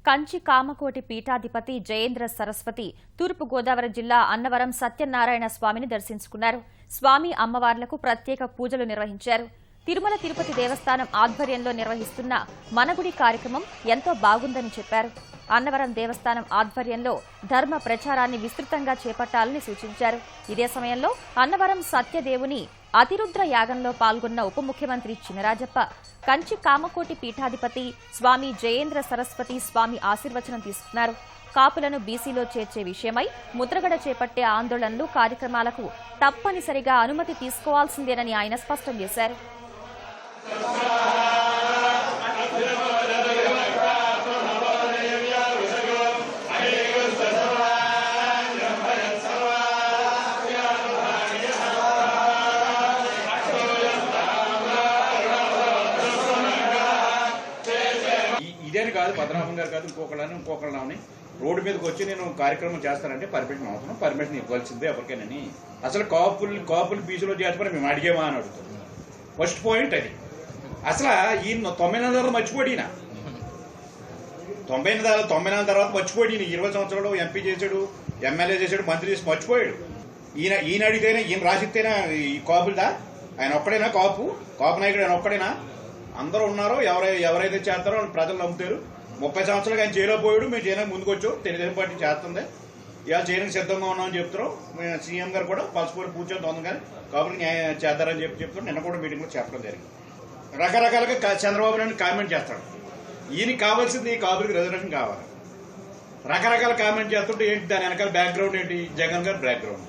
కంచి కామకోటి పీఠాధిపతి జయేంద్ర సరస్వతి తూర్పు గోదావరి జిల్లా అన్నవరం సత్యనారాయణ స్వామిని దర్శించుకున్నారు. స్వామి అమ్మవార్లకు ప్రత్యేక పూజలు నిర్వహించారు. తిరుమల తిరుపతి దేవస్థానం ఆధ్వర్యంలో నిర్వహిస్తున్న మనగుడి కార్యక్రమం ఎంతో బాగుందని చెప్పారు. అన్నవరం దేవస్థానం ఆధ్వర్యంలో ధర్మ ప్రచారాన్ని విస్తృతంగా చేపట్టాలని సూచించారు. ఇదే సమయంలో అన్నవరం సత్యదేవుని అతిరుద్ర యాగంలో పాల్గొన్న ఉప ముఖ్యమంత్రి చినరాజప్ప కంచి కామకోటి పీఠాధిపతి స్వామి జయేంద్ర సరస్వతి స్వామి ఆశీర్వచనం తీసుకున్నారు. కాపులను బీసీలో చేర్చే విషయమై ముద్రగడ చేపట్టే ఆందోళనలు కార్యక్రమాలకు తప్పనిసరిగా అనుమతి తీసుకోవాల్సిందేనని ఆయన స్పష్టం చేశారు. ఇదేని కాదు, పద్మనాభం గారు కాదు, ఇంకొకళ్ళని రోడ్డు మీదకి వచ్చి నేను కార్యక్రమం చేస్తానంటే పర్మిషన్ అవసరం, పర్మిషన్ ఇవ్వాల్సిందే ఎవరికైనా. అసలు కాపులు బీచ్లో చేర్చుకొని మేము అడిగేమా అని అడుగుతాం. ఫస్ట్ పాయింట్ అది. అసలు ఈయన 94 మర్చిపోయి, 94 తర్వాత మర్చిపోయి 20 సంవత్సరాలు ఎంపీ చేశాడు, ఎమ్మెల్యే చేశాడు, మంత్రి చేసి మర్చిపోయాడు. ఈయన అడిగితేనే, ఈయన రాసిస్తేనే ఈ కాపులదా? ఆయన ఒక్కడేనా కాపు నాయకుడు? ఆయన ఒక్కడేనా? అందరూ ఉన్నారో ఎవరైతే చేస్తారో ప్రజలు నమ్ముతారు. 30 సంవత్సరాలు ఆయన జైల్లో పోయాడు, మేము చేయడానికి ముందుకు వచ్చాం. తెలుగుదేశం పార్టీ చేస్తుంది, ఇవాళ చేయడానికి సిద్ధంగా ఉన్నామని చెప్తున్నాం. సీఎం గారు కూడా పలుసుకొని కూర్చొని తొందరగా కాపులు న్యాయం చేద్దారని చెప్తున్నాం. నిన్న కూడా మీటింగ్లో చెప్పడం జరిగింది. రకరకాలుగా చంద్రబాబు నాయుడు కామెంట్ చేస్తాడు. ఈయనకి కావాల్సింది కాపులకి రిజర్వేషన్ కావాలి. రకరకాల కామెంట్ చేస్తుంటే ఏంటి దాని వెనకాల బ్యాక్గ్రౌండ్ ఏంటి? జగన్ గారి బ్యాక్గ్రౌండ్.